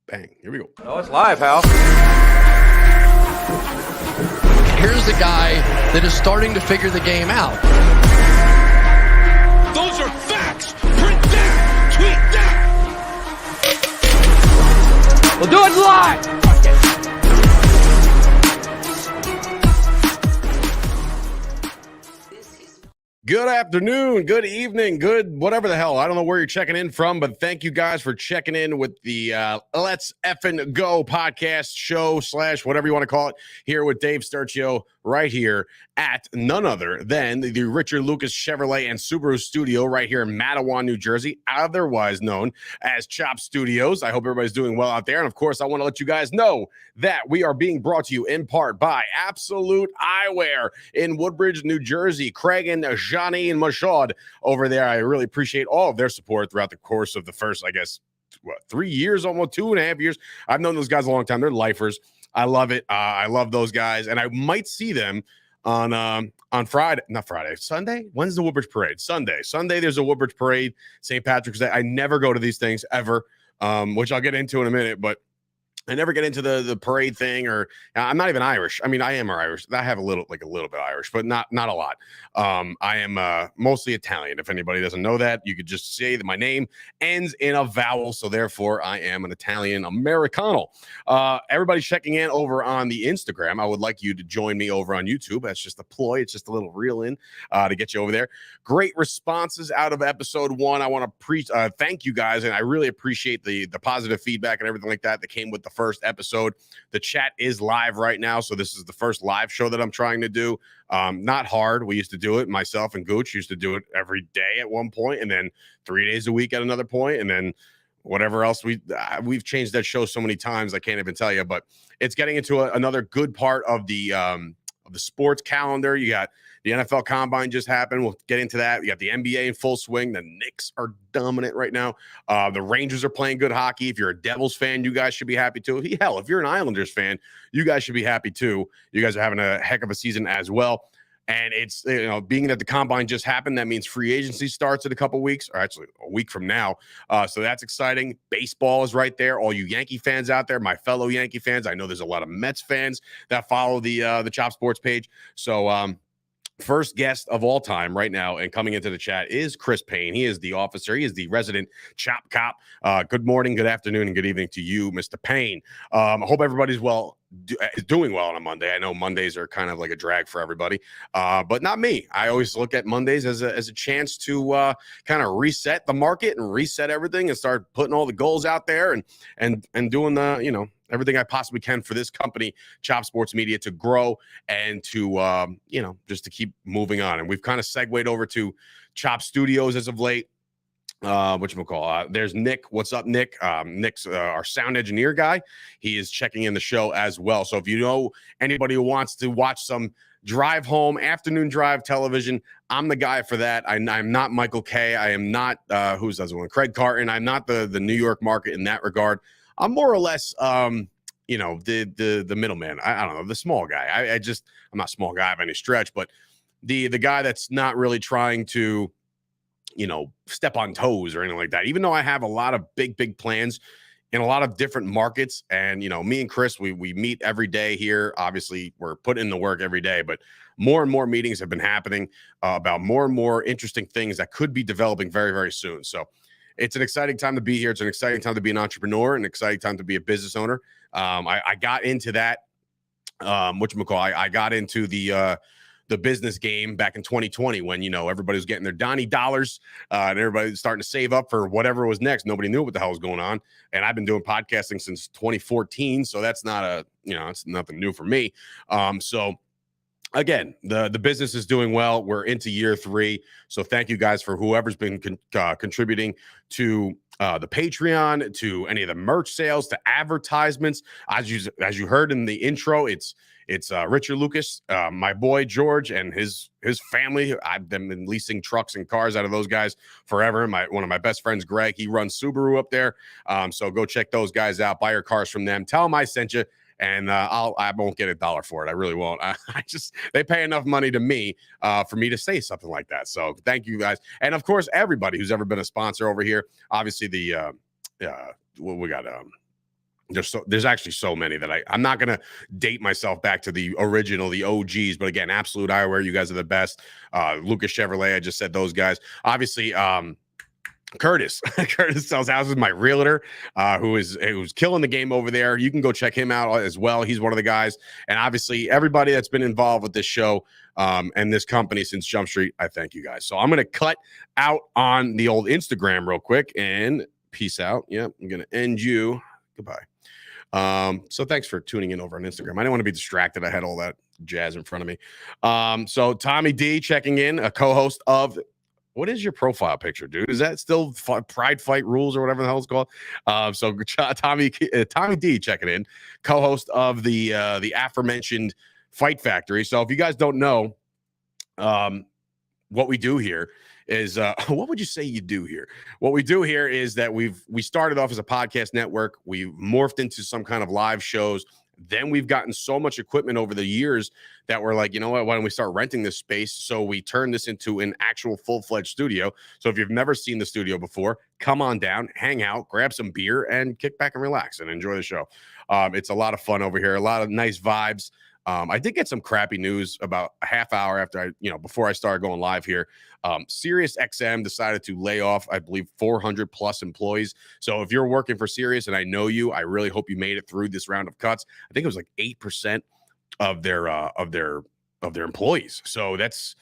Bang. Here we go. Oh, it's live, Hal. Here's the guy that is starting to figure the game out. Those are facts. Print that. Tweet that. We'll do it live. Good afternoon, good evening, good whatever the hell. I don't know where you're checking in from, but thank you guys for checking in with the Let's Effin' Go podcast show / whatever you want to call it here with Dave Sturchio right here at none other than the Richard Lucas Chevrolet and Subaru studio right here in Matawan, New Jersey, otherwise known as Chop Studios. I hope everybody's doing well out there. And of course, I want to let you guys know that we are being brought to you in part by Absolute Eyewear in Woodbridge, New Jersey. Craig and Johnny and Mashaud over there. I really appreciate all of their support throughout the course of the first, 3 years, almost 2.5 years. I've known those guys a long time. They're lifers. I love it. I love those guys. And I might see them on Sunday. When's the Woodbridge Parade? Sunday. There's a Woodbridge Parade, St. Patrick's Day. I never go to these things ever, which I'll get into in a minute, but I never get into the parade thing, or I'm not even Irish. I mean, I am Irish. I have a little bit Irish, but not a lot. I am mostly Italian. If anybody doesn't know that, you could just say that my name ends in a vowel, so therefore I am an Italian Americano. Everybody checking in over on the Instagram, I would like you to join me over on YouTube. That's just a ploy. It's just a little reel in to get you over there. Great responses out of episode 1. I want to thank you guys, and I really appreciate the positive feedback and everything like that came with the first episode. The chat is live right now, so this is the first live show that I'm trying to do. Not hard. We used to do it. Myself and Gooch used to do it every day at one point, and then 3 days a week at another point, and then whatever else. We've changed that show so many times I can't even tell you. But it's getting into another good part of the sports calendar. You got the NFL Combine just happened. We'll get into that. You got the NBA in full swing. The Knicks are dominant right now. The Rangers are playing good hockey. If you're a Devils fan, you guys should be happy too. Hell, if you're an Islanders fan, you guys should be happy too. You guys are having a heck of a season as well. And it's, being that the Combine just happened, that means free agency starts in a couple weeks, or actually a week from now. So that's exciting. Baseball is right there. All you Yankee fans out there, my fellow Yankee fans. I know there's a lot of Mets fans that follow the Chop Sports page. So, first guest of all time right now and coming into the chat is Chris Payne. He is the officer. He is the resident Chop Cop. Good morning, good afternoon, and good evening to you, Mr. Payne. I hope everybody's doing well on a Monday. I know Mondays are kind of like a drag for everybody, but not me. I always look at Mondays as a chance to kind of reset the market and reset everything and start putting all the goals out there and doing the, everything I possibly can for this company, Chop Sports Media, to grow and to, just to keep moving on. And we've kind of segued over to Chop Studios as of late. Whatchamacall, there's Nick. What's up, Nick? Nick's our sound engineer guy. He is checking in the show as well. So if you know anybody who wants to watch some drive home, afternoon drive television, I'm the guy for that. I'm not Michael Kay. I am not, who's the other one? Craig Carton. I'm not the New York market in that regard. I'm more or less, the middleman. I don't know, the small guy. I'm not small guy by any stretch, but the guy that's not really trying to, step on toes or anything like that. Even though I have a lot of big plans in a lot of different markets, and me and Chris, we meet every day here. Obviously, we're putting in the work every day, but more and more meetings have been happening about more and more interesting things that could be developing very, very soon. So it's an exciting time to be here. It's an exciting time to be an entrepreneur, an exciting time to be a business owner. I got into that, I got into the business game back in 2020 when, everybody was getting their Donnie dollars and everybody was starting to save up for whatever was next. Nobody knew what the hell was going on. And I've been doing podcasting since 2014. So that's not it's nothing new for me. So again, the business is doing well. We're into year 3. So thank you guys for whoever's been contributing to the Patreon, to any of the merch sales, to advertisements. As you heard in the intro, it's Richard Lucas, my boy George, and his family. I've been leasing trucks and cars out of those guys forever. One of my best friends, Greg, he runs Subaru up there. So go check those guys out. Buy your cars from them. Tell them I sent you. And I won't get $1 for it. I really won't. They pay enough money to me for me to say something like that. So thank you guys. And of course, everybody who's ever been a sponsor over here. Obviously we got There's actually so many that I'm not gonna date myself back to the original, the OGs, but again, Absolute Eyewear, you guys are the best. Lucas Chevrolet, I just said those guys. Obviously, Curtis. Curtis sells houses, my realtor, who's killing the game over there. You can go check him out as well. He's one of the guys. And obviously, everybody that's been involved with this show and this company since Jump Street, I thank you guys. So I'm going to cut out on the old Instagram real quick and peace out. Yep, I'm going to end you. Goodbye. So thanks for tuning in over on Instagram. I didn't want to be distracted. I had all that jazz in front of me. So Tommy D checking in, a co-host of. What is your profile picture, dude? Is that still Pride Fight Rules or whatever the hell it's called? So Tommy D checking in, co-host of the aforementioned Fight Factory. So if you guys don't know, what we do here is what would you say you do here? What we do here is that we started off as a podcast network. We morphed into some kind of live shows. Then we've gotten so much equipment over the years that we're like, you know what, why don't we start renting this space? So we turned this into an actual full-fledged studio. So if you've never seen the studio before, come on down, hang out, grab some beer, and kick back and relax and enjoy the show. It's a lot of fun over here, a lot of nice vibes. I did get some crappy news about a half hour after before I started going live here. Sirius XM decided to lay off, I believe, 400 plus employees. So if you're working for Sirius, and I know you, I really hope you made it through this round of cuts. I think it was like 8% of their employees. So that's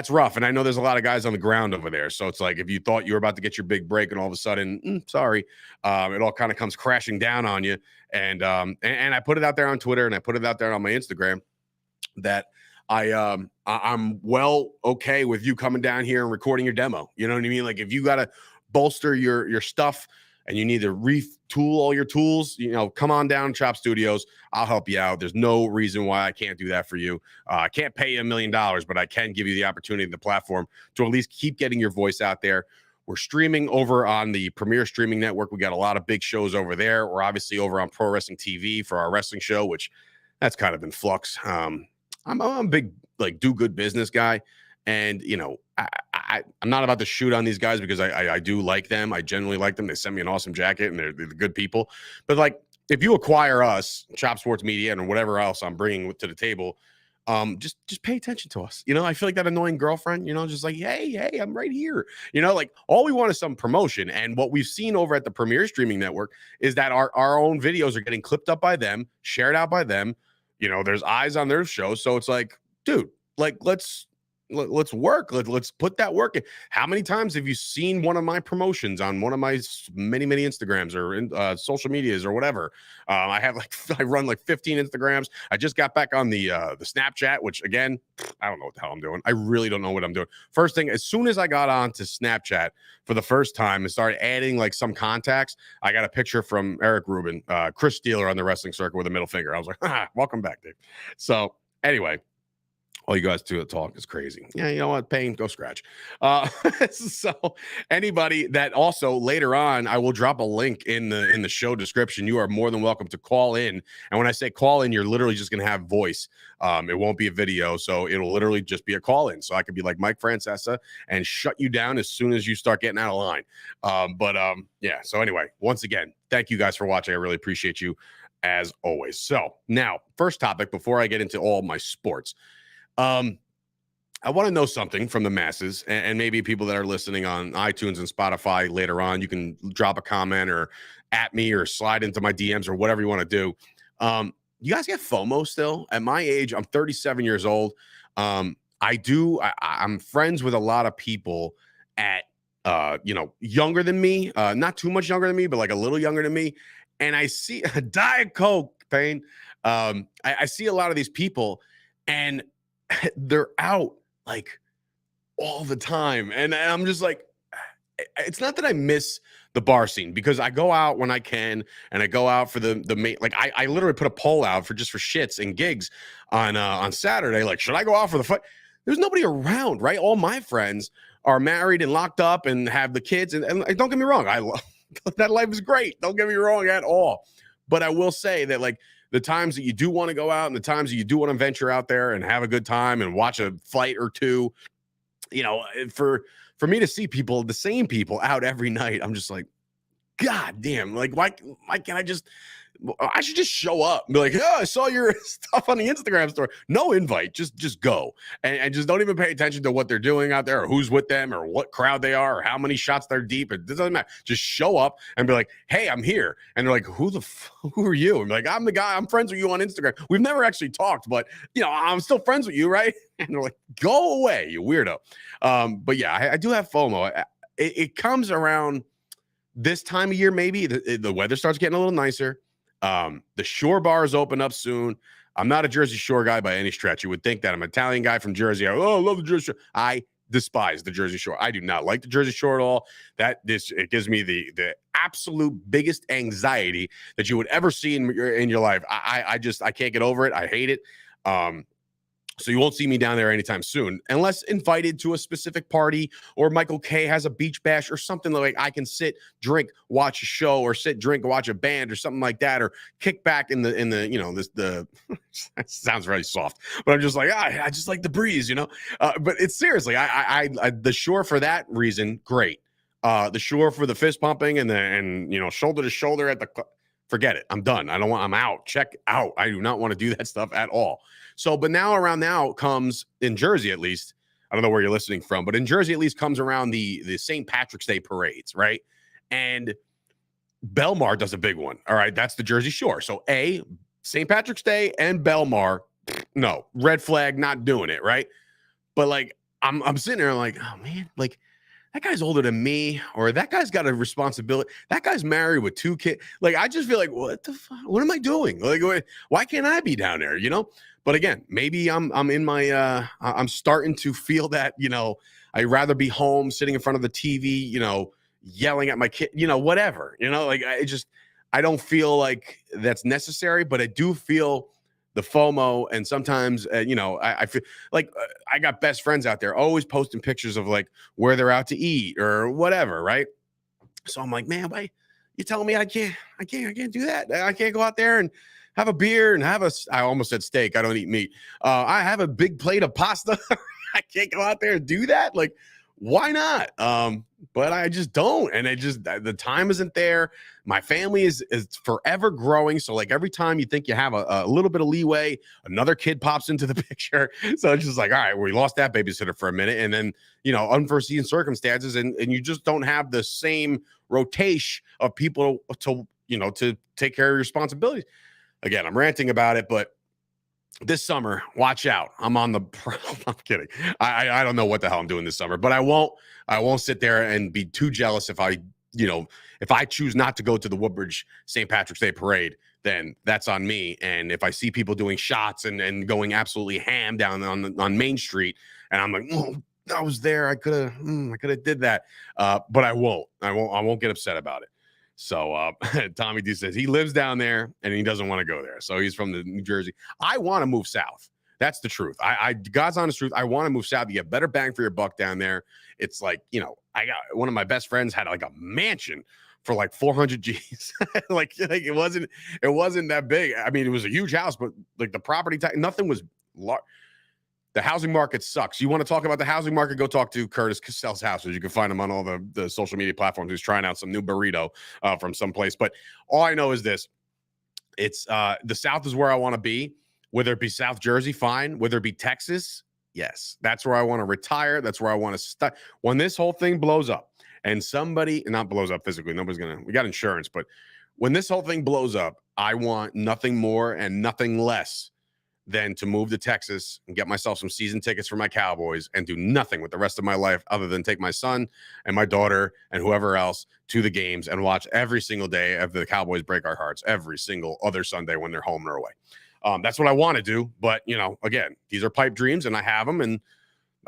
rough. And I know there's a lot of guys on the ground over there. So it's like, if you thought you were about to get your big break and all of a sudden, sorry, it all kind of comes crashing down on you. And I put it out there on Twitter and I put it out there on my Instagram that I'm well okay with you coming down here and recording your demo. You know what I mean? Like if you got to bolster your stuff and you need to retool all your tools, come on down Chop Studios. I'll help you out. There's no reason why I can't do that for you. I can't pay you $1 million, but I can give you the opportunity, the platform to at least keep getting your voice out there. We're streaming over on the Premier Streaming Network. We got a lot of big shows over there. We're obviously over on Pro Wrestling TV for our wrestling show, which that's kind of in flux. I'm a big do good business guy. And, I'm not about to shoot on these guys because I do like them. I generally like them. They send me an awesome jacket and they're good people. But if you acquire us, Chop Sports Media and whatever else I'm bringing to the table, just pay attention to us. I feel like that annoying girlfriend, just like, hey, I'm right here. All we want is some promotion. And what we've seen over at the Premier Streaming Network is that our own videos are getting clipped up by them, shared out by them. There's eyes on their shows. So it's like, dude, let's work. Let's put that work in. How many times have you seen one of my promotions on one of my many Instagrams or in social medias or whatever? I run 15 Instagrams. I just got back on the Snapchat, which again, I don't know what the hell I'm doing. I really don't know what I'm doing. First thing, as soon as I got on to Snapchat for the first time and started adding some contacts, I got a picture from Eric Rubin, Chris Steeler on the wrestling circuit with a middle finger. I was like, welcome back, Dave. So anyway, all you guys do to talk is crazy. Yeah, you know what? Pain, go scratch. So anybody that also later on, I will drop a link in the show description. You are more than welcome to call in. And when I say call in, you're literally just going to have voice. It won't be a video. So it'll literally just be a call in. So I could be like Mike Francesa and shut you down as soon as you start getting out of line. Yeah. So anyway, once again, thank you guys for watching. I really appreciate you as always. So now, first topic before I get into all my sports. I want to know something from the masses and maybe people that are listening on iTunes and Spotify later on. You can drop a comment or at me or slide into my DMs or whatever you want to do. You guys get FOMO still? At my age, I'm 37 years old. I'm friends with a lot of people at, younger than me, not too much younger than me, but a little younger than me. And I see a Diet Coke, Payne. I see a lot of these people and they're out all the time. And I'm just like, it's not that I miss the bar scene because I go out when I can and I go out for the main, I literally put a poll out for shits and gigs on Saturday. Should I go out for the fight? There's nobody around, right? All my friends are married and locked up and have the kids. And don't get me wrong. I love that life is great. Don't get me wrong at all. But I will say that the times that you do want to go out and the times that you do want to venture out there and have a good time and watch a fight or two, for me to see people, the same people out every night, I'm just like, God damn, why can't I just I should just show up and be like, oh, I saw your stuff on the Instagram story. No invite, just go. And just don't even pay attention to what they're doing out there or who's with them or what crowd they are or how many shots they're deep. It doesn't matter. Just show up and be like, hey, I'm here. And they're like, who are you? I'm like, I'm the guy. I'm friends with you on Instagram. We've never actually talked, but, I'm still friends with you, right? And they're like, go away, you weirdo. But yeah, I do have FOMO. It comes around this time of year, maybe. The weather starts getting a little nicer. The shore bars open up soon. I'm not a Jersey Shore guy by any stretch. You would think that I'm an Italian guy from Jersey. I love the Jersey Shore. I despise the Jersey Shore. I do not like the Jersey Shore at all. It gives me the absolute biggest anxiety that you would ever see in your life. I can't get over it. I hate it. So you won't see me down there anytime soon, unless invited to a specific party or Michael K has a beach bash or something like I can sit, drink, watch a show, or sit, drink, watch a band or something like that, or kick back in the that sounds very soft, but I'm just like, I just like the breeze, but it's seriously, I the shore for that reason, great. The shore for the fist pumping and shoulder to shoulder at the forget it. I'm done. I'm out. Check out. I do not want to do that stuff at all. So, but around now comes, in Jersey at least, I don't know where you're listening from, but in Jersey at least comes around the St. Patrick's Day parades, right? And Belmar does a big one. All right, that's the Jersey Shore. So St. Patrick's Day and Belmar, no, red flag, not doing it, right? But like I'm sitting there like, oh man, like that guy's older than me, or that guy's got a responsibility. That guy's married with 2 kids. Like, I just feel like, what the fuck? What am I doing? Like, why can't I be down there? But again, maybe I'm in my, I'm starting to feel that, I'd rather be home sitting in front of the TV, yelling at my kid, whatever, like I don't feel like that's necessary, but I do feel the FOMO. And sometimes, I feel like I got best friends out there always posting pictures of like where they're out to eat or whatever. Right. So I'm like, man, why you telling me I can't do that? I can't go out there and have a beer and I almost said steak. I don't eat meat. I have a big plate of pasta. I can't go out there and do that. Like, why not? But I just don't. And the time isn't there. My family is forever growing. So like every time you think you have a little bit of leeway, another kid pops into the picture. So it's just like, all right, we lost that babysitter for a minute. And then, unforeseen circumstances. And you just don't have the same rotation of people to take care of your responsibilities. Again, I'm ranting about it, but this summer, watch out. I'm on the I'm kidding. I don't know what the hell I'm doing this summer, but I won't sit there and be too jealous if I choose not to go to the Woodbridge St. Patrick's Day parade, then that's on me. And if I see people doing shots and going absolutely ham down on Main Street, and I'm like, oh, I was there, I could have did that. But I won't get upset about it. So Tommy D says he lives down there and he doesn't want to go there. So he's from the New Jersey. I want to move south. That's the truth. God's honest truth. I want to move south. You get better bang for your buck down there. It's like, I got one of my best friends had like a mansion for like 400 G's. like it wasn't that big. I mean, it was a huge house, but like the property type, nothing was large. The housing market sucks. You want to talk about the housing market? Go talk to Curtis sells houses. You can find him on all the social media platforms. He's trying out some new burrito from someplace. But all I know is this. It's the South is where I want to be. Whether it be South Jersey, fine. Whether it be Texas, yes. That's where I want to retire. That's where I want to start. When this whole thing blows up and somebody, not blows up physically, we got insurance. But when this whole thing blows up, I want nothing more and nothing less than to move to Texas and get myself some season tickets for my Cowboys and do nothing with the rest of my life other than take my son and my daughter and whoever else to the games and watch every single day of the Cowboys break our hearts every single other Sunday when they're home or away. That's what I want to do. But, again, these are pipe dreams and I have them. And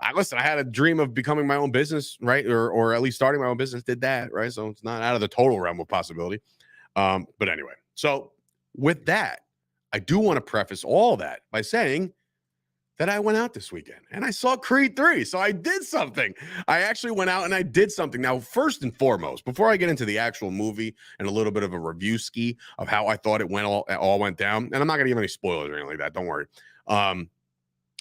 I had a dream of becoming my own business, right? Or at least starting my own business, did that, right? So it's not out of the total realm of possibility. But anyway, so with that, I do want to preface all that by saying that I went out this weekend and I saw Creed 3. So I did something. I actually went out and I did something. Now, first and foremost, before I get into the actual movie and a little bit of a review ski of how I thought it all went down, and I'm not going to give any spoilers or anything like that. Don't worry.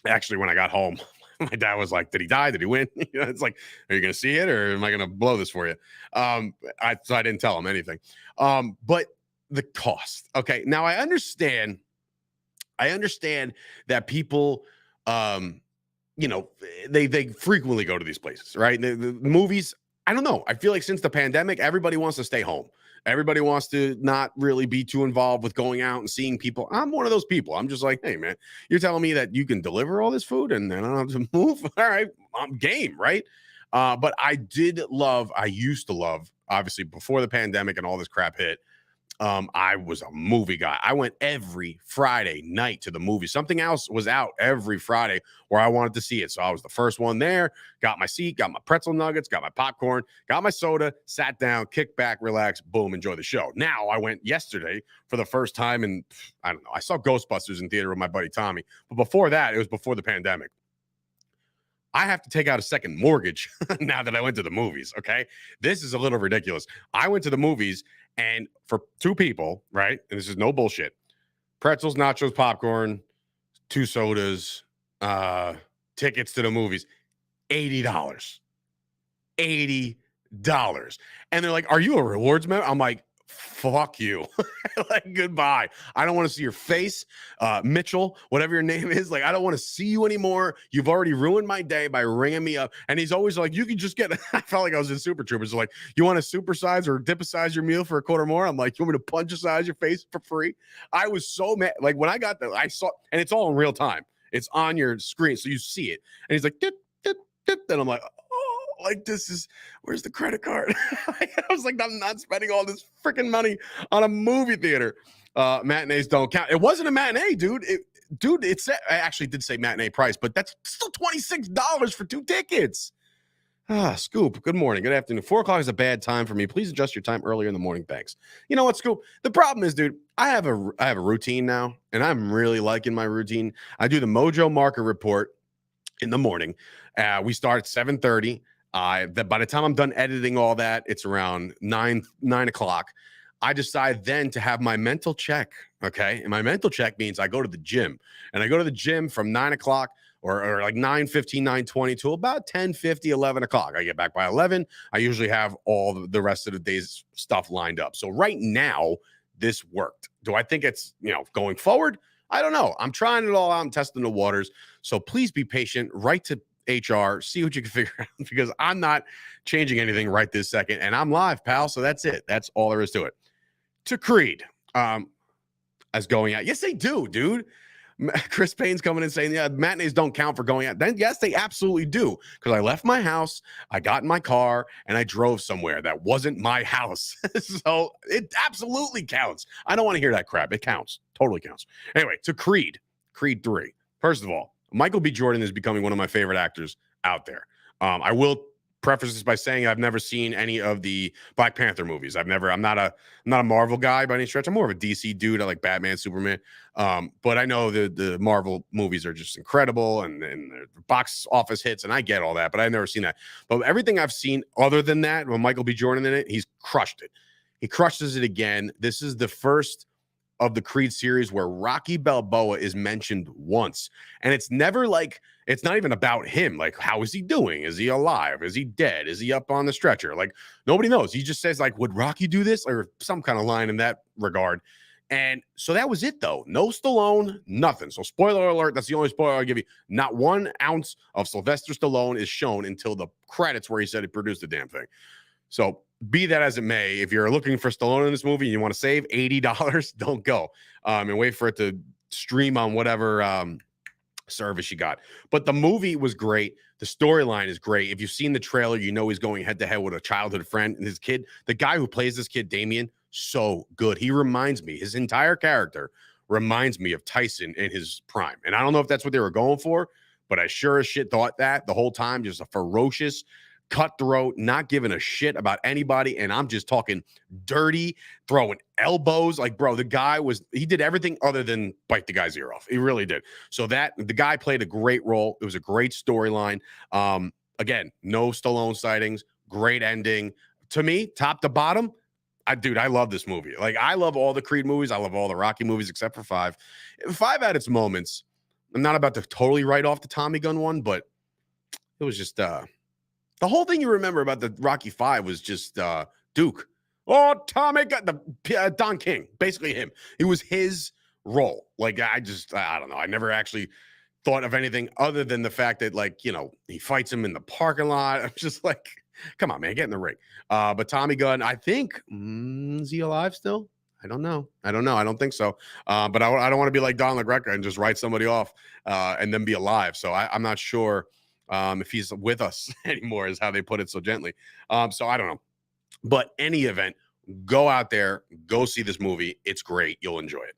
Actually, when I got home, my dad was like, did he die? Did he win? It's like, are you going to see it or am I going to blow this for you? So I didn't tell him anything. But the cost. Okay, now I understand that people, you know, they frequently go to these places, right? The movies, I don't know. I feel like since the pandemic, everybody wants to stay home. Everybody wants to not really be too involved with going out and seeing people. I'm one of those people. I'm just like, hey, man, you're telling me that you can deliver all this food and I don't have to move? All right, I'm game, right? But I used to love, obviously, before the pandemic and all this crap hit, I was a movie guy. I went every Friday night to the movie. Something else was out every Friday where I wanted to see it. So I was the first one there, got my seat, got my pretzel nuggets, got my popcorn, got my soda, sat down, kicked back, relaxed, boom, enjoy the show. Now I went yesterday for the first time, and I don't know, I saw Ghostbusters in theater with my buddy Tommy. But before that, it was before the pandemic. I have to take out a second mortgage now that I went to the movies. Okay. This is a little ridiculous. I went to the movies, and for two people, right? And this is no bullshit. Pretzels, nachos, popcorn, 2 sodas, tickets to the movies, $80. $80. And they're like, "Are you a rewards member?" I'm like, fuck you. Like, goodbye. I don't want to see your face, Mitchell, whatever your name is. Like, I don't want to see you anymore. You've already ruined my day by ringing me up. And he's always like, you can just get, I felt like I was in Super Troopers. Like, you want to supersize or dipsize your meal for a quarter more? I'm like, you want me to punch-size your face for free? I was so mad. Like, when I got there, I saw, and it's all in real time. It's on your screen, so you see it. And he's like, dip, dip, dip. And I'm like, like, this is, where's the credit card? I was like, I'm not spending all this freaking money on a movie theater. Matinees don't count. It wasn't a matinee, dude. It said, I actually did say matinee price, but that's still $26 for 2 tickets. Scoop, good morning, good afternoon. 4 o'clock is a bad time for me. Please adjust your time earlier in the morning. Thanks. You know what, Scoop? The problem is, dude, I have a routine now, and I'm really liking my routine. I do the Mojo Market Report in the morning. We start at 7:30. By the time I'm done editing all that, it's around 9 o'clock. I decide then to have my mental check. Okay. And my mental check means I go to the gym, and I go to the gym from 9 o'clock or like 9:15, 9:20 to about 10:50, 11 o'clock. I get back by 11. I usually have all the rest of the day's stuff lined up. So right now, this worked. Do I think it's, going forward? I don't know. I'm trying it all out. I'm testing the waters. So please be patient. Write to HR, see what you can figure out, because I'm not changing anything right this second, and I'm live, pal. So that's it. That's all there is to it. To Creed, as going out. Yes, they do, dude. Chris Payne's coming and saying, yeah, matinees don't count for going out. Then yes, they absolutely do, because I left my house, I got in my car, and I drove somewhere that wasn't my house. So it absolutely counts. I don't want to hear that crap. It counts. Totally counts. Anyway, to Creed 3. First of all, Michael B. Jordan is becoming one of my favorite actors out there. I will preface this by saying I've never seen any of the Black Panther movies. I'm not a Marvel guy by any stretch. I'm more of a DC dude. I like Batman, Superman. But I know the Marvel movies are just incredible, and the box office hits, and I get all that, but I've never seen that. But everything I've seen other than that, with Michael B. Jordan in it, he's crushed it. He crushes it again. This is the first of the Creed series where Rocky Balboa is mentioned once, and it's never like, it's not even about him. Like, how is he doing? Is he alive? Is he dead? Is he up on the stretcher? Like, nobody knows. He just says, like, would Rocky do this, or some kind of line in that regard. And so that was it, though. No Stallone, nothing. So spoiler alert, that's the only spoiler I'll give you. Not 1 ounce of Sylvester Stallone is shown until the credits where he said he produced the damn thing. So be that as it may, if you're looking for Stallone in this movie and you want to save $80, don't go and wait for it to stream on whatever service you got. But the movie was great. The storyline is great. If you've seen the trailer, you know he's going head to head with a childhood friend and his kid. The guy who plays this kid, Damien, so good. He reminds me, his entire character reminds me of Tyson in his prime. And I don't know if that's what they were going for, but I sure as shit thought that the whole time. Just a ferocious, cutthroat, not giving a shit about anybody. And I'm just talking dirty, throwing elbows. Like, bro, the guy he did everything other than bite the guy's ear off. He really did. So the guy played a great role. It was a great storyline. Again, no Stallone sightings, great ending. To me, top to bottom, I love this movie. Like, I love all the Creed movies. I love all the Rocky movies except for 5. 5 had its moments. I'm not about to totally write off the Tommy gun one, but it was just the whole thing you remember about the Rocky 5 was just Duke. Oh, Tommy got the Don King, basically him. It was his role. Like, I don't know. I never actually thought of anything other than the fact that, like, he fights him in the parking lot. I'm just like, come on, man, get in the ring. But Tommy Gunn, I think, is he alive still? I don't know. I don't think so. But I don't want to be like Don LaGreca and just write somebody off and then be alive. So I'm not sure if he's with us anymore, is how they put it so gently. So I don't know. But any event, go out there, go see this movie. It's great. You'll enjoy it.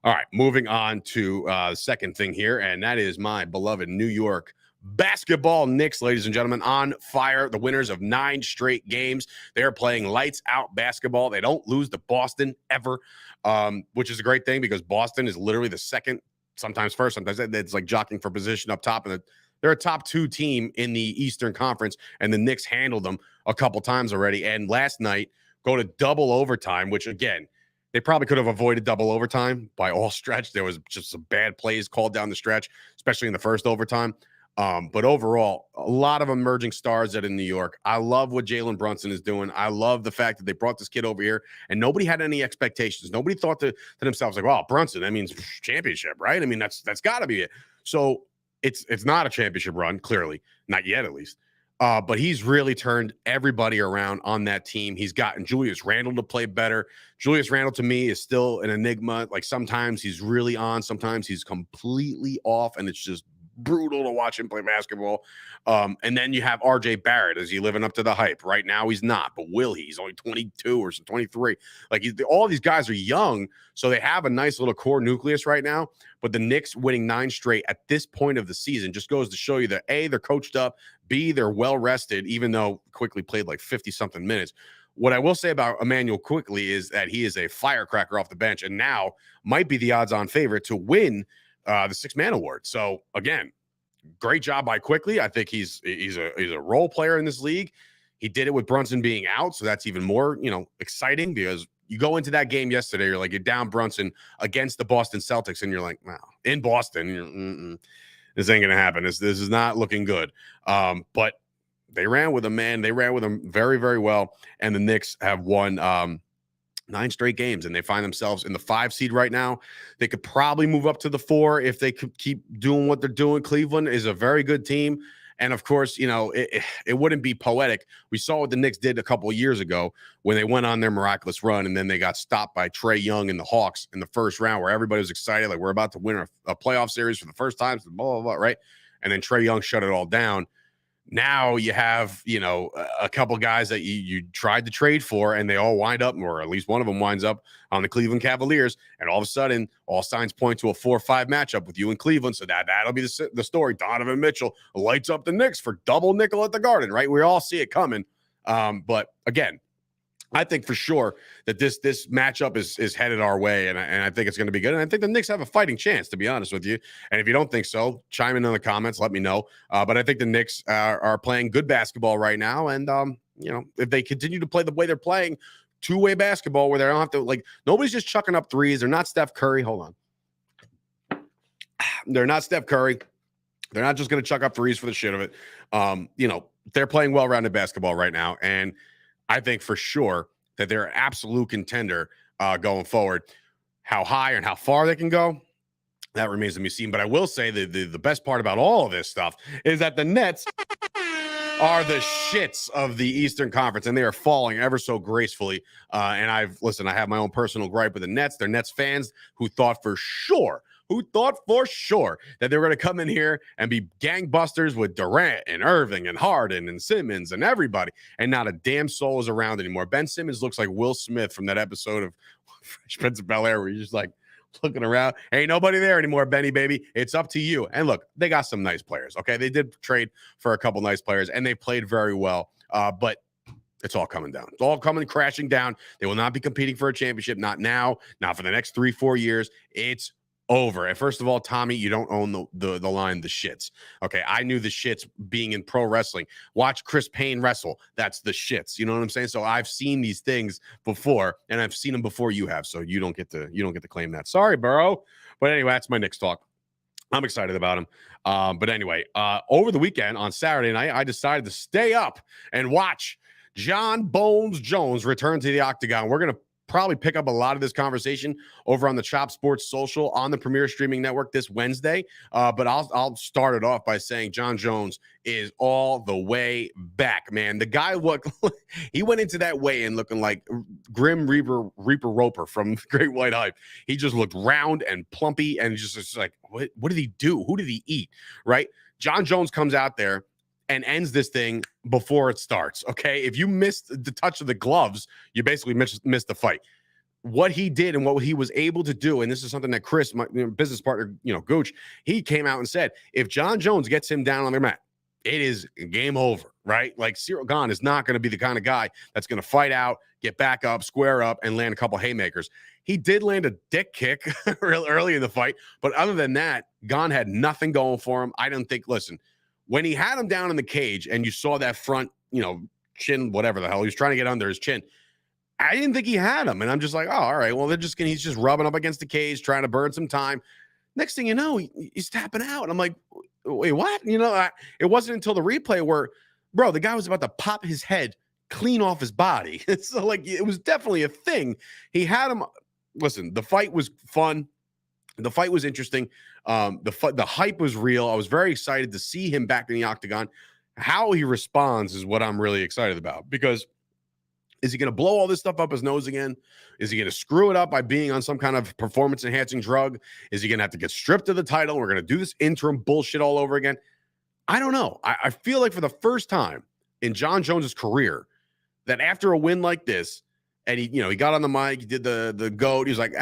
All right, moving on to the second thing here, and that is my beloved New York basketball Knicks, ladies and gentlemen, on fire. The winners of 9 straight games. They're playing lights out basketball. They don't lose to Boston ever, which is a great thing because Boston is literally the second, sometimes first, sometimes it's like jockeying for position up top. And they're a top 2 team in the Eastern Conference, and the Knicks handled them a couple times already. And last night, go to double overtime, which, again, they probably could have avoided double overtime by all stretch. There was just some bad plays called down the stretch, especially in the first overtime. But overall, a lot of emerging stars that in New York. I love what Jalen Brunson is doing. I love the fact that they brought this kid over here, and nobody had any expectations. Nobody thought to themselves, like, "Wow, Brunson, that means championship, right?" I mean, that's got to be it. So it's not a championship run, clearly, not yet at least. But he's really turned everybody around on that team. He's gotten Julius Randle to play better. Julius Randle, to me, is still an enigma. Like, sometimes he's really on, sometimes he's completely off, and it's just brutal to watch him play basketball. And then you have RJ Barrett. Is he living up to the hype? Right now, he's not. But will he? He's only 22 or 23. Like, all these guys are young, so they have a nice little core nucleus right now. But the Knicks winning 9 straight at this point of the season just goes to show you that, A, they're coached up, B, they're well-rested, even though Quickly played like 50-something minutes. What I will say about Emmanuel Quickly is that he is a firecracker off the bench and now might be the odds-on favorite to win the Six-Man Award. So, again, great job by Quickly. I think he's a role player in this league. He did it with Brunson being out, so that's even more, exciting because you go into that game yesterday, you're down Brunson against the Boston Celtics, and you're like, wow, in Boston, this ain't going to happen. This is not looking good. But they ran with him, man. They ran with him very, very well, and the Knicks have won 9 straight games, and they find themselves in the 5 seed right now. They could probably move up to the 4 if they could keep doing what they're doing. Cleveland is a very good team. And of course, it wouldn't be poetic. We saw what the Knicks did a couple of years ago when they went on their miraculous run, and then they got stopped by Trae Young and the Hawks in the first round, where everybody was excited, like we're about to win a playoff series for the first time, blah, blah, blah, right? And then Trae Young shut it all down. Now you have, a couple guys that you tried to trade for, and they all wind up, or at least one of them winds up on the Cleveland Cavaliers. And all of a sudden, all signs point to a 4-5 matchup with you in Cleveland. So that'll be the story. Donovan Mitchell lights up the Knicks for double nickel at the Garden, right? We all see it coming. But again, I think for sure that this matchup is headed our way, and I think it's going to be good. And I think the Knicks have a fighting chance, to be honest with you. And if you don't think so, chime in the comments, let me know. But I think the Knicks are playing good basketball right now, and if they continue to play the way they're playing, two-way basketball where they don't have to, nobody's just chucking up threes. They're not Steph Curry. Hold on, they're not Steph Curry. They're not just going to chuck up threes for the shit of it. They're playing well-rounded basketball right now, and I think for sure that they're an absolute contender going forward. How high and how far they can go, that remains to be seen. But I will say that the best part about all of this stuff is that the Nets are the shits of the Eastern Conference, and they are falling ever so gracefully. And I have my own personal gripe with the Nets. They're Nets fans who thought for sure that they were going to come in here and be gangbusters with Durant and Irving and Harden and Simmons and everybody, and not a damn soul is around anymore. Ben Simmons looks like Will Smith from that episode of Fresh Prince of Bel-Air where you're just like looking around. Ain't nobody there anymore, Benny, baby. It's up to you. And look, they got some nice players, okay? They did trade for a couple nice players, and they played very well, but it's all coming down. It's all coming crashing down. They will not be competing for a championship, not now, not for the next 3-4 years. It's over. And first of all, Tommy, you don't own the line, the shits. Okay, I knew the shits being in pro wrestling. Watch Chris Payne wrestle. That's the shits. You know what I'm saying? So I've seen these things before, and I've seen them before you have. So you don't get to claim that. Sorry, Burrow. But anyway, that's my Knicks talk. I'm excited about him. But anyway, over the weekend on Saturday night, I decided to stay up and watch John Bones Jones returned to the octagon. We're going to probably pick up a lot of this conversation over on the Chop Sports Social on the Premier Streaming Network this Wednesday. But I'll start it off by saying John Jones is all the way back, man. The guy he went into that weigh-in looking like Grim Reaper Roper from Great White Hype. He just looked round and plumpy and just like, what did he do? Who did he eat? Right? John Jones comes out there and ends this thing before it starts, okay? If you missed the touch of the gloves, you basically missed the fight. What he did and what he was able to do, and this is something that Chris, my business partner, Gooch, he came out and said, if John Jones gets him down on their mat, it is game over, right? Like Cyril Gane is not going to be the kind of guy that's going to fight out, get back up, square up, and land a couple haymakers. He did land a dick kick real early in the fight, but other than that, Gane had nothing going for him. I don't think, listen, when he had him down in the cage and you saw that front, chin, whatever the hell, he was trying to get under his chin, I didn't think he had him. And I'm just like, oh, all right, well, he's just rubbing up against the cage, trying to burn some time. Next thing you know, he's tapping out. And I'm like, wait, what? It wasn't until the replay where, bro, the guy was about to pop his head clean off his body. So, like, it was definitely a thing. He had him. Listen, the fight was fun. The fight was interesting. The hype was real. I was very excited to see him back in the octagon. How he responds is what I'm really excited about, because is he going to blow all this stuff up his nose again? Is he going to screw it up by being on some kind of performance-enhancing drug? Is he going to have to get stripped of the title? We're going to do this interim bullshit all over again. I don't know. I feel like for the first time in John Jones's career that after a win like this, and he got on the mic, he did the goat. He was like,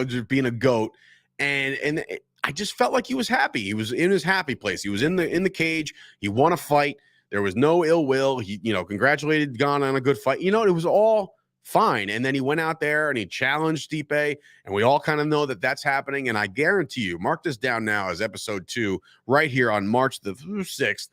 just being a goat. And I just felt like he was happy. He was in his happy place. He was in the cage. He won a fight. There was no ill will. He, congratulated Gane on a good fight. It was all fine. And then he went out there and he challenged Stipe, and we all kind of know that that's happening. And I guarantee you, mark this down now as episode 2, right here on March the 6th,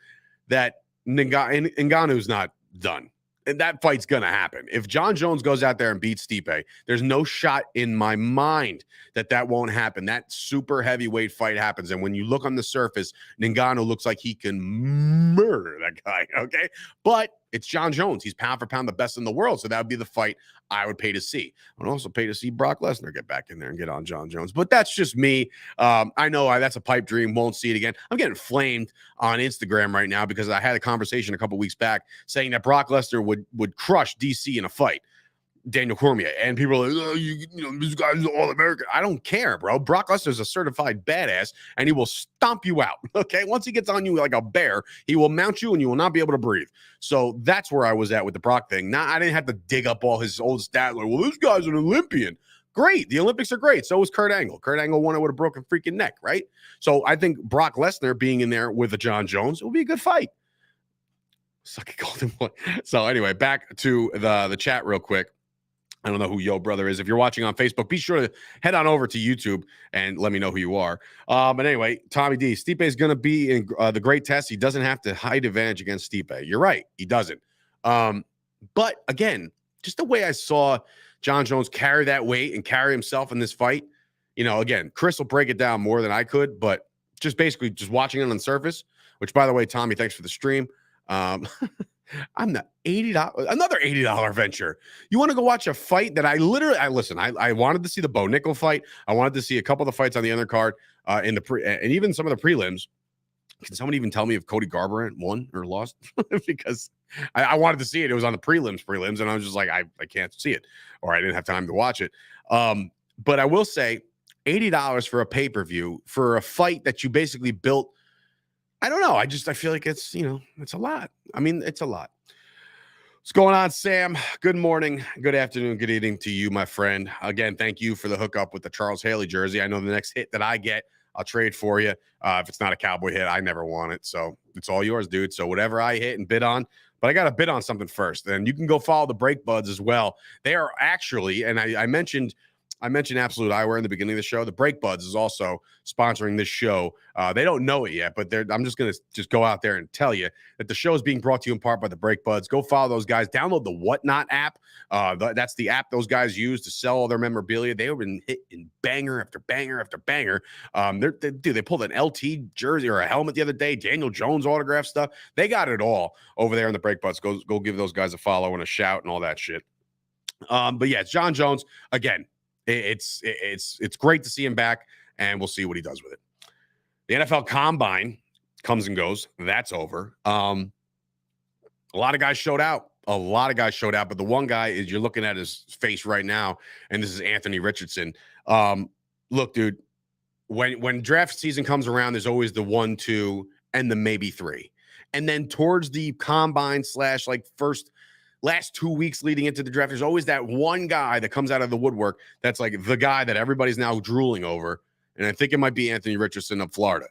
that Ngannou's not done. And that fight's going to happen. If John Jones goes out there and beats Stipe, there's no shot in my mind that won't happen. That super heavyweight fight happens. And when you look on the surface, Ngannou looks like he can murder that guy, okay? But it's John Jones. He's pound for pound the best in the world. So that would be the fight I would pay to see. I would also pay to see Brock Lesnar get back in there and get on John Jones. But that's just me. I know that's a pipe dream. Won't see it again. I'm getting flamed on Instagram right now because I had a conversation a couple weeks back saying that Brock Lesnar would crush DC in a fight, Daniel Cormier. And people are like, oh, this guy's All-American. I don't care, bro. Brock Lesnar is a certified badass, and he will stomp you out, okay? Once he gets on you like a bear, he will mount you, and you will not be able to breathe. So that's where I was at with the Brock thing. Now, I didn't have to dig up all his old stats. Like, well, this guy's an Olympian. Great. The Olympics are great. So was Kurt Angle. Kurt Angle won it with a broken freaking neck, right? So I think Brock Lesnar being in there with a John Jones will be a good fight. Sucky golden boy. So anyway, back to the chat real quick. I don't know who Yo Brother is. If you're watching on Facebook, be sure to head on over to YouTube and let me know who you are. But anyway, Tommy D, Stipe is going to be in the great test. He doesn't have to hide advantage against Stipe. You're right. He doesn't. But again, just the way I saw John Jones carry that weight and carry himself in this fight, again, Chris will break it down more than I could, but just basically just watching it on the surface, which, by the way, Tommy, thanks for the stream. I'm the another $80 venture. You want to go watch a fight that I wanted to see the Bo Nickel fight. I wanted to see a couple of the fights on the undercard and even some of the prelims. Can someone even tell me if Cody Garbrandt won or lost? Because I wanted to see it. It was on the prelims, and I was just like, I can't see it, or I didn't have time to watch it. But I will say $80 for a pay-per-view for a fight that you basically built. I don't know. I feel like it's a lot. I mean, it's a lot. What's going on, Sam? Good morning, good afternoon, good evening to you, my friend. Again, thank you for the hookup with the Charles Haley jersey. I know the next hit that I get, I'll trade for you. If it's not a Cowboy hit, I never want it. So it's all yours, dude. So whatever I hit and bid on, but I got to bid on something first. And you can go follow the Break Buds as well. They are actually, and I mentioned I mentioned Absolute Eyewear in the beginning of the show. The Break Buds is also sponsoring this show. They don't know it yet, but I'm just going to go out there and tell you that the show is being brought to you in part by the Break Buds. Go follow those guys. Download the Whatnot app. That's the app those guys use to sell all their memorabilia. They have been hitting banger after banger after banger. They pulled an LT jersey or a helmet the other day. Daniel Jones autograph stuff. They got it all over there in the Break Buds. Go give those guys a follow and a shout and all that shit. But yeah, it's John Jones again. It's great to see him back, and we'll see what he does with it. The NFL Combine comes and goes. That's over. A lot of guys showed out. But the one guy is you're looking at his face right now, and this is Anthony Richardson. Look, dude, when draft season comes around, there's always the 1, 2, and the maybe 3. And then towards the combine / like last 2 weeks leading into the draft, there's always that one guy that comes out of the woodwork that's like the guy that everybody's now drooling over. And I think it might be Anthony Richardson of Florida.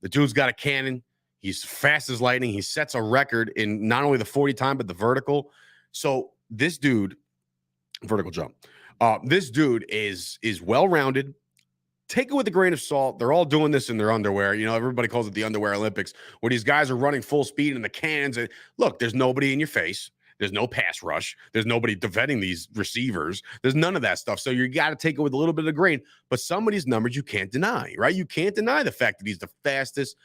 The dude's got a cannon. He's fast as lightning. He sets a record in not only the 40 time, but the vertical. So this dude, vertical jump, this dude is well-rounded. Take it with a grain of salt. They're all doing this in their underwear. You know, everybody calls it the underwear Olympics, where these guys are running full speed in the cannons. And look, there's nobody in your face. There's no pass rush. There's nobody defending these receivers. There's none of that stuff. So you got to take it with a little bit of grain. But some of these numbers you can't deny, right? You can't deny the fact that he's the fastest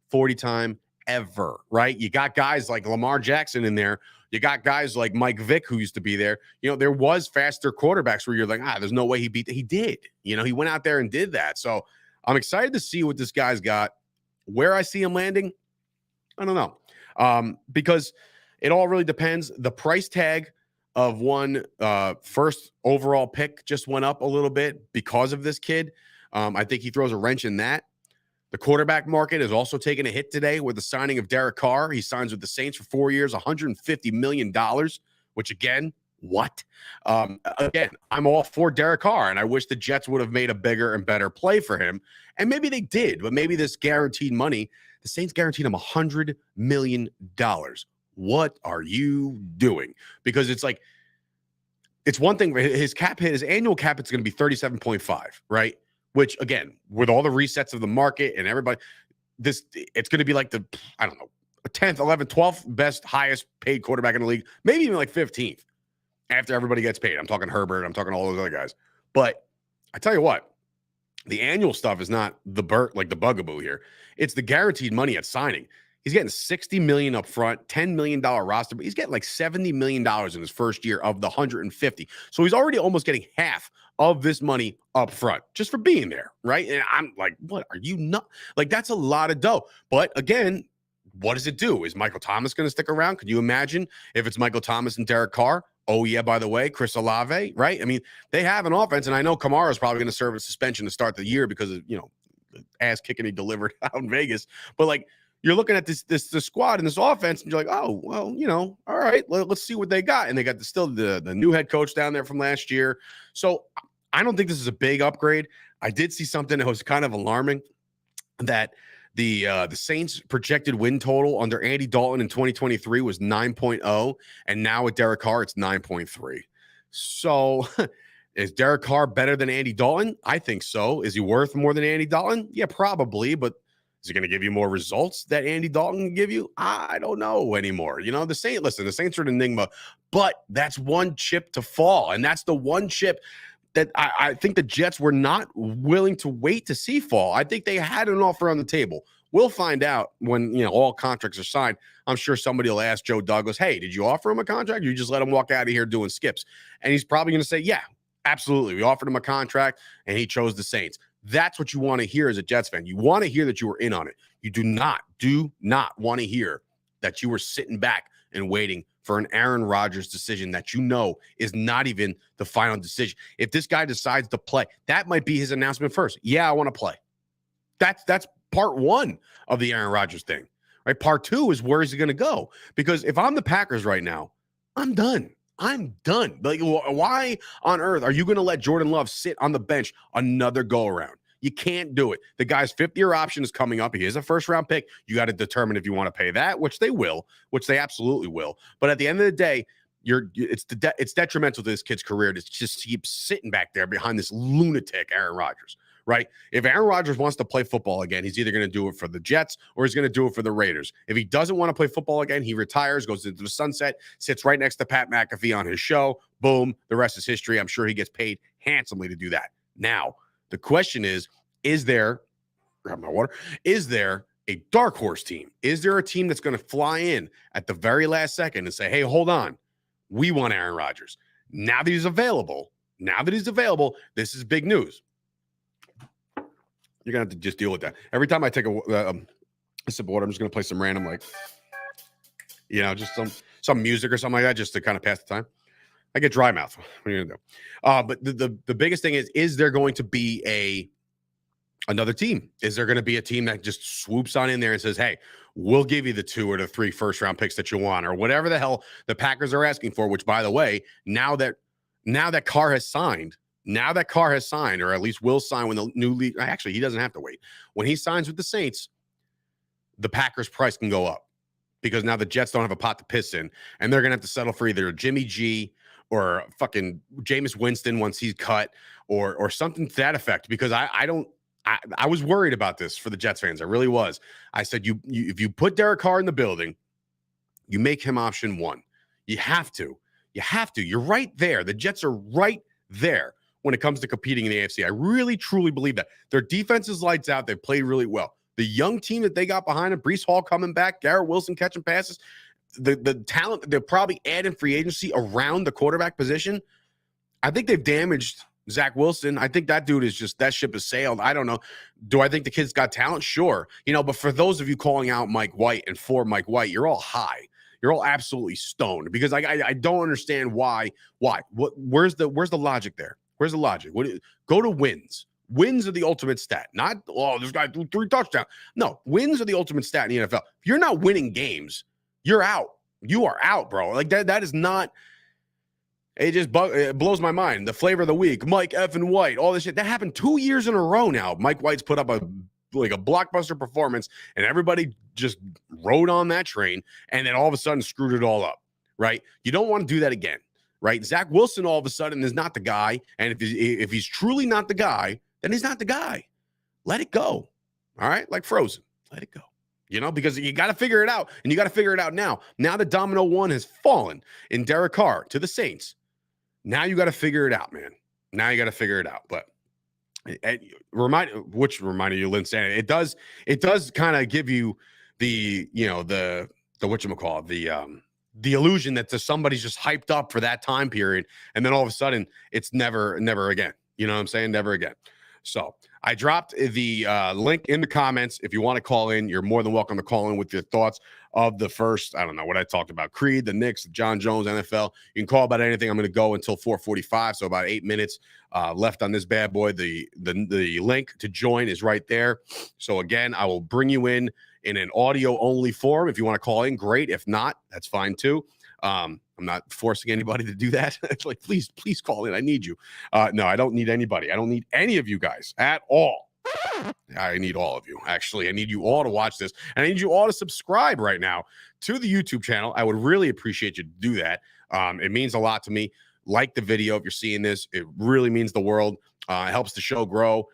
40 time ever, right? You got guys like Lamar Jackson in there. You got guys like Mike Vick who used to be there. You know, there was faster quarterbacks where you're like, there's no way he beat. He did. You know, he went out there and did that. So I'm excited to see what this guy's got. Where I see him landing, I don't know. Because it all really depends. The price tag of one first overall pick just went up a little bit because of this kid. I think he throws a wrench in that. The quarterback market is also taking a hit today with the signing of Derek Carr. He signs with the Saints for 4 years, $150 million, which again, what? Again, I'm all for Derek Carr, and I wish the Jets would have made a bigger and better play for him. And maybe they did, but maybe this guaranteed money, the Saints guaranteed him $100 million. What are you doing? Because it's like, it's one thing, his cap hit, his annual cap, it's going to be 37.5, right? Which again, with all the resets of the market and everybody, it's going to be like the, I don't know, 10th, 11th, 12th best, highest paid quarterback in the league, maybe even like 15th after everybody gets paid. I'm talking Herbert, I'm talking all those other guys. But I tell you what, the annual stuff is not the bugaboo here. It's the guaranteed money at signing. He's getting $60 million up front, $10 million roster, but he's getting like $70 million in his first year of the $150. So he's already almost getting half of this money up front just for being there, right? And I'm like, what are you not? Like, that's a lot of dough. But again, what does it do? Is Michael Thomas going to stick around? Could you imagine if it's Michael Thomas and Derek Carr? Oh, yeah, by the way, Chris Olave, right? I mean, they have an offense, and I know Kamara is probably going to serve a suspension to start the year because of, you know, the ass kicking he delivered out in Vegas. But like, you're looking at this squad and this offense, and you're like, oh, well, you know, all right, let's see what they got. And they got the new head coach down there from last year. So I don't think this is a big upgrade. I did see something that was kind of alarming, that the Saints' projected win total under Andy Dalton in 2023 was 9.0, and now with Derek Carr, it's 9.3. So is Derek Carr better than Andy Dalton? I think so. Is he worth more than Andy Dalton? Yeah, probably, but is he going to give you more results that Andy Dalton can give you? I don't know anymore. You know, the Saints are an enigma, but that's one chip to fall. And that's the one chip that I think the Jets were not willing to wait to see fall. I think they had an offer on the table. We'll find out when, you know, all contracts are signed. I'm sure somebody will ask Joe Douglas, hey, did you offer him a contract? Or you just let him walk out of here doing skips? And he's probably going to say, yeah, absolutely. We offered him a contract and he chose the Saints. That's what you want to hear as a Jets fan. You want to hear that you were in on it. You do not want to hear that you were sitting back and waiting for an Aaron Rodgers decision that you know is not even the final decision. If this guy decides to play, that might be his announcement first. Yeah, I want to play. That's part one of the Aaron Rodgers thing, right? Part two is where is he going to go? Because if I'm the Packers right now, I'm done. Like, why on earth are you going to let Jordan Love sit on the bench another go around? You can't do it. The guy's fifth-year option is coming up. He is a first-round pick. You got to determine if you want to pay that, which they will, which they absolutely will. But at the end of the day, it's detrimental to this kid's career to just keep sitting back there behind this lunatic Aaron Rodgers, right? If Aaron Rodgers wants to play football again, he's either going to do it for the Jets or he's going to do it for the Raiders. If he doesn't want to play football again, he retires, goes into the sunset, sits right next to Pat McAfee on his show. Boom, the rest is history. I'm sure he gets paid handsomely to do that. Now, the question is there, grab my water, is there a dark horse team? Is there a team that's going to fly in at the very last second and say, hey, hold on, we want Aaron Rodgers. Now that he's available, this is big news. You're going to have to just deal with that. Every time I take a sip of water, I'm just going to play some random, like, just some music or something like that, just to kind of pass the time. I get dry mouth. What are you going to do? But the biggest thing is there going to be another team? Is there going to be a team that just swoops on in there and says, hey, we'll give you the 2 or the 3 first-round picks that you want, or whatever the hell the Packers are asking for, which, by the way, now that Carr has signed, or at least will sign when the new league, actually, he doesn't have to wait. When he signs with the Saints, the Packers' price can go up because now the Jets don't have a pot to piss in, and they're going to have to settle for either Jimmy G or fucking Jameis Winston once he's cut, or something to that effect, because I was worried about this for the Jets fans. I really was. I said, if you put Derek Carr in the building, you make him option 1. You have to. You're right there. The Jets are right there when it comes to competing in the AFC. I really, truly believe that. Their defense is lights out. They've played really well. The young team that they got behind them, Breece Hall coming back, Garrett Wilson catching passes, the talent that they'll probably add in free agency around the quarterback position, I think they've damaged Zach Wilson. I think that dude that ship has sailed. I don't know. Do I think the kid's got talent? Sure. But for those of you calling out Mike White and for Mike White, you're all high. You're all absolutely stoned, because I don't understand why. Where's the logic there? Where's the logic? Go to wins. Wins are the ultimate stat. Not, this guy threw 3 touchdowns. No, wins are the ultimate stat in the NFL. If you're not winning games, you're out. You are out, bro. Like that is not. It blows my mind. The flavor of the week, Mike effing White, all this shit. That happened 2 years in a row now. Mike White's put up a blockbuster performance, and everybody just rode on that train, and then all of a sudden screwed it all up, right? You don't want to do that again, right? Zach Wilson all of a sudden is not the guy, and if he's truly not the guy, then he's not the guy. Let it go, all right? Like Frozen, let it go. Because you got to figure it out, and you got to figure it out now. Now that domino 1 has fallen in Derek Carr to the Saints. Now you got to figure it out, man. Now you got to figure it out. But reminded you, Lynn Sanity. It does kind of give you the whatchamacallit, the illusion that somebody's just hyped up for that time period, and then all of a sudden it's never again. You know what I'm saying? Never again. So I dropped the link in the comments. If you want to call in, you're more than welcome to call in with your thoughts of the first, I don't know what I talked about, Creed, the Knicks, John Jones, NFL. You can call about anything. I'm going to go until 4:45, so about 8 minutes left on this bad boy. The link to join is right there. So again, I will bring you in an audio-only form. If you want to call in, great. If not, that's fine too. I'm not forcing anybody to do that. It's like, please call in. I need you. No, I don't need anybody. I don't need any of you guys at all. I need all of you. Actually, I need you all to watch this, and I need you all to subscribe right now to the YouTube channel. I would really appreciate you to do that. It means a lot to me. Like the video if you're seeing this. It really means the world. It helps the show grow.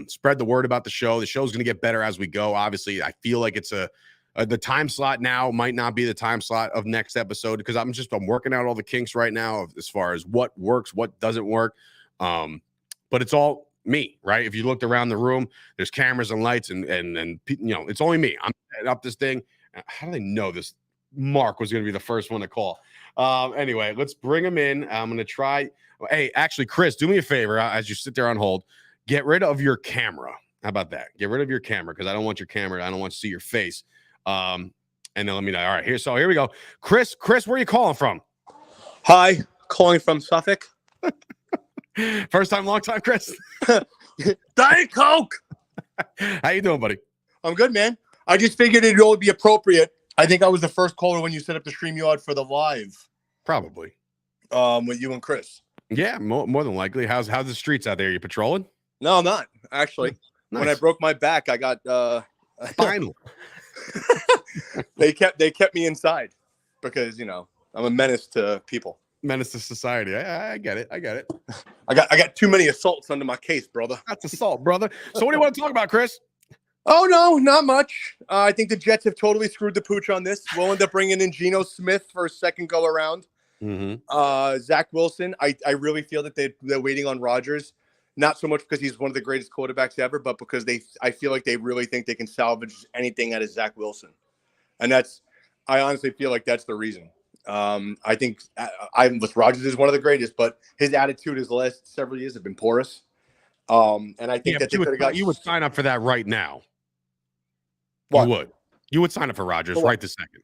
Spread the word about the show. The show's going to get better as we go. Obviously, I feel like it's the time slot now might not be the time slot of next episode, because I'm working out all the kinks right now as far as what works, what doesn't work. But it's all me, right? If you looked around the room, there's cameras and lights, and it's only me. I'm setting up this thing. How do they know this? Mark was going to be the first one to call. Anyway, let's bring him in. I'm going to try. Hey, actually, Chris, do me a favor as you sit there on hold. Get rid of your camera. How about that? Get rid of your camera, because I don't want your camera. I don't want to see your face. And then let me know. All right, here we go. Chris, where are you calling from? Hi, calling from Suffolk. First time, long time, Chris. Diet Coke. How you doing, buddy? I'm good, man. I just figured it would be appropriate. I think I was the first caller when you set up the StreamYard for the live. Probably. With you and Chris. Yeah, more than likely. How's the streets out there? You patrolling? No, I'm not actually. Nice. When I broke my back, I got spinal. They kept me inside because I'm a menace to people. Menace to society. I get it. I get it. I got too many assaults under my case, brother. That's assault, brother. So what do you want to talk about, Chris? Oh, no, not much. I think the Jets have totally screwed the pooch on this. We'll end up bringing in Geno Smith for a second go around. Zach Wilson, I really feel that they're waiting on Rodgers. Not so much because he's one of the greatest quarterbacks ever, but because I feel like they really think they can salvage anything out of Zach Wilson. And I honestly feel like that's the reason. I think Rodgers is one of the greatest, but his attitude his last several years have been porous. And I think that you would sign up for that right now. What? You would sign up for Rodgers right this second.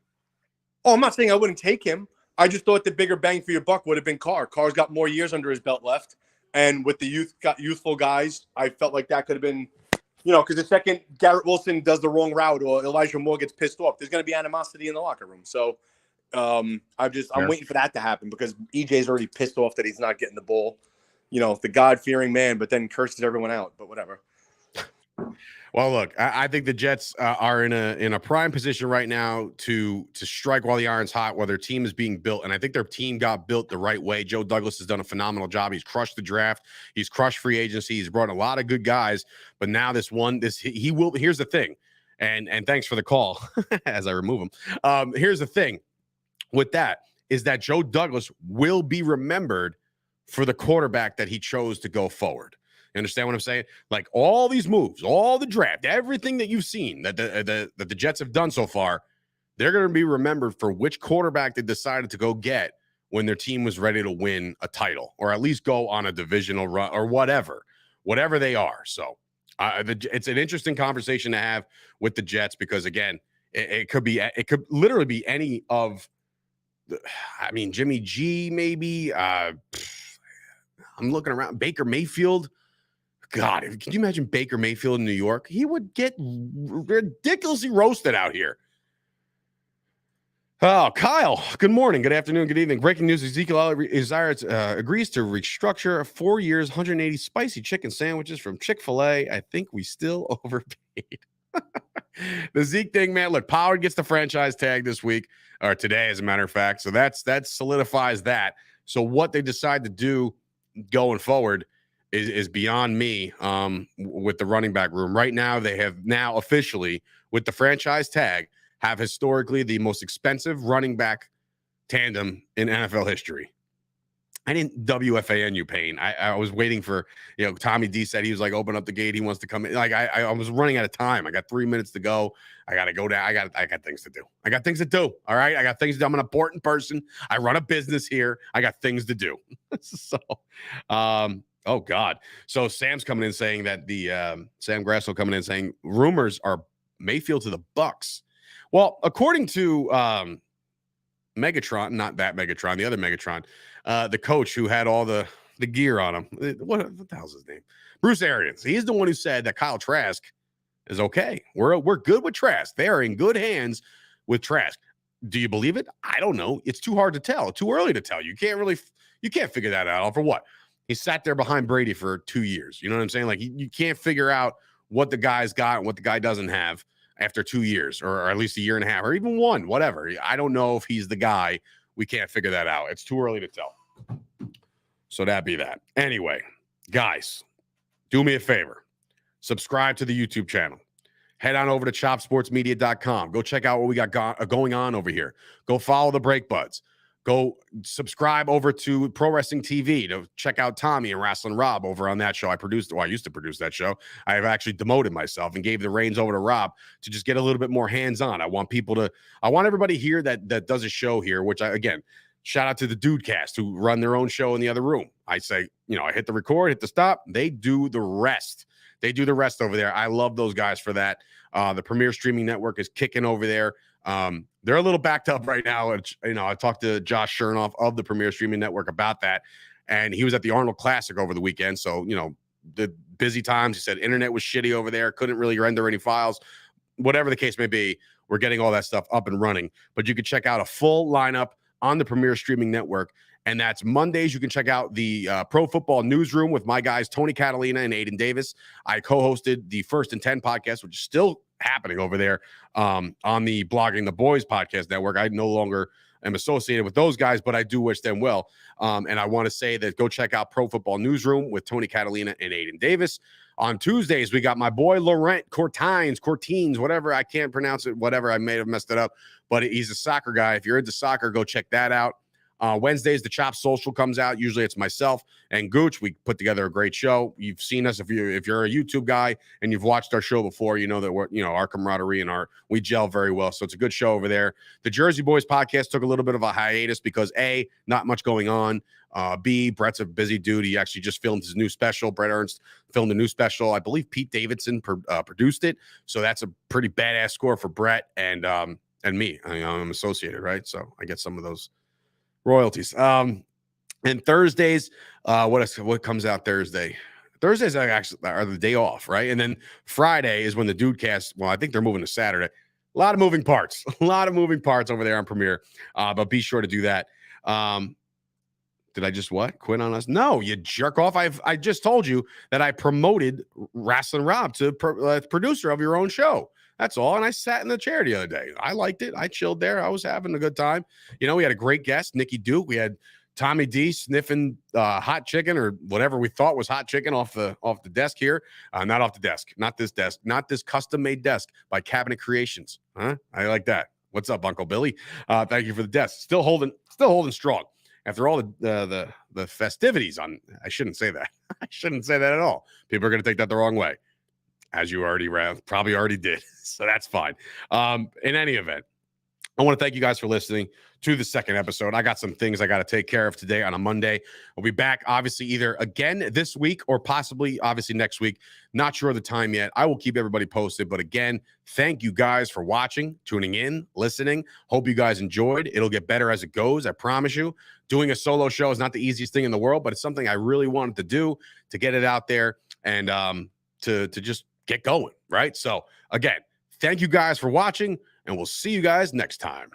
Oh, I'm not saying I wouldn't take him. I just thought the bigger bang for your buck would have been Carr. Carr's got more years under his belt left. And with the youthful guys, I felt like that could have been, because the second Garrett Wilson does the wrong route or Elijah Moore gets pissed off, there's going to be animosity in the locker room. So I'm waiting for that to happen because EJ's already pissed off that he's not getting the ball. The God-fearing man, but then curses everyone out. But whatever. Well, look, I think the Jets are in a prime position right now to strike while the iron's hot, while their team is being built. And I think their team got built the right way. Joe Douglas has done a phenomenal job. He's crushed the draft. He's crushed free agency. He's brought a lot of good guys. But now he will. Here's the thing, and thanks for the call as I remove him. Here's the thing with that is that Joe Douglas will be remembered for the quarterback that he chose to go forward. You understand what I'm saying? Like all these moves, all the draft, everything that you've seen that the Jets have done so far, they're going to be remembered for which quarterback they decided to go get when their team was ready to win a title or at least go on a divisional run or whatever they are. So it's an interesting conversation to have with the Jets because again, it could literally be any of Jimmy G, maybe. I'm looking around. Baker Mayfield. God, can you imagine Baker Mayfield in New York? He would get ridiculously roasted out here. Oh, Kyle, good morning, good afternoon, good evening. Breaking news, Ezekiel Elliott agrees to restructure 4 years, 180 spicy chicken sandwiches from Chick-fil-A. I think we still overpaid. The Zeke thing, man, look, Pollard gets the franchise tag this week, or today, as a matter of fact. So that solidifies that. So what they decide to do going forward is beyond me with the running back room. Right now, they have officially, with the franchise tag, have historically the most expensive running back tandem in NFL history. I didn't WFAN you, Payne. I was waiting for, Tommy D said he was like, open up the gate. He wants to come in. Like, I was running out of time. I got 3 minutes to go. I got to go down. I got things to do. All right. I got things to do. I'm an important person. I run a business here. I got things to do. So, oh God. So Sam's coming in saying that Sam Grasso coming in saying rumors are Mayfield to the Bucks. Well, according to Megatron, not that Megatron, the other Megatron, the coach who had all the gear on him. What the hell's his name? Bruce Arians. He's the one who said that Kyle Trask is okay. We're good with Trask. They are in good hands with Trask. Do you believe it? I don't know. It's too hard to tell. Too early to tell. You can't figure that out. For what? He sat there behind Brady for 2 years. You know what I'm saying? Like you can't figure out what the guy's got and what the guy doesn't have after 2 years or at least a year and a half or even one, whatever. I don't know if he's the guy. We can't figure that out. It's too early to tell. So that be that. Anyway, guys, do me a favor. Subscribe to the YouTube channel. Head on over to chopsportsmedia.com. Go check out what we got going on over here. Go follow the Break Buds. Go subscribe over to Pro Wrestling TV to check out Tommy and Wrestling Rob over on that show. I used to produce that show. I have actually demoted myself and gave the reins over to Rob to just get a little bit more hands-on. I want everybody here that does a show here, which shout out to the Dudecast who run their own show in the other room. I say, I hit the record, hit the stop. They do the rest. Over there. I love those guys for that. The Premier Streaming Network is kicking over there. They're a little backed up right now. I talked to Josh Chernoff of the Premier Streaming Network about that, and he was at the Arnold Classic over the weekend. So, the busy times, he said internet was shitty over there, couldn't really render any files. Whatever the case may be, we're getting all that stuff up and running. But you can check out a full lineup on the Premier Streaming Network. And that's Mondays. You can check out the Pro Football Newsroom with my guys, Tony Catalina and Aiden Davis. I co-hosted the First and 10 podcast, which is still happening over there on the Blogging the Boys podcast network. I no longer am associated with those guys, but I do wish them well. And I want to say that go check out Pro Football Newsroom with Tony Catalina and Aiden Davis. On Tuesdays, we got my boy Laurent Cortines, whatever. I can't pronounce it, whatever. I may have messed it up, but he's a soccer guy. If you're into soccer, go check that out. Wednesdays, the Chop Social comes out. Usually it's myself and Gooch. We put together a great show. You've seen us. If you're a YouTube guy and you've watched our show before, you know that we're, our camaraderie and we gel very well. So it's a good show over there. The Jersey Boys podcast took a little bit of a hiatus because A, not much going on. B, Brett's a busy dude. He actually just filmed his new special. Brett Ernst filmed a new special. I believe Pete Davidson produced it. So that's a pretty badass score for Brett and me. I'm associated, right? So I get some of those royalties. And Thursdays, what comes out Thursday? Thursdays are the day off, right? And then Friday is when the Dude Cast. Well, I think they're moving to Saturday. A lot of moving parts over there on Premiere. But be sure to do that. Did I just quit on us? No, you jerk off. I just told you that I promoted Wrestling Rob to producer of your own show. That's all. And I sat in the chair the other day. I liked it. I chilled there. I was having a good time. We had a great guest, Nikki Duke. We had Tommy D sniffing hot chicken or whatever we thought was hot chicken off the desk here. Not off the desk. Not this desk. Not this custom-made desk by Cabinet Creations. Huh? I like that. What's up, Uncle Billy? Thank you for the desk. Still holding strong. After all the festivities I shouldn't say that. I shouldn't say that at all. People are going to take that the wrong way, as you probably already did. So that's fine. In any event, I want to thank you guys for listening to the second episode. I got some things I got to take care of today on a Monday. We'll be back, obviously, either again this week or possibly, obviously, next week. Not sure of the time yet. I will keep everybody posted. But again, thank you guys for watching, tuning in, listening. Hope you guys enjoyed. It'll get better as it goes. I promise you. Doing a solo show is not the easiest thing in the world, but it's something I really wanted to do to get it out there and to just get going, right? So, again, thank you guys for watching, and we'll see you guys next time.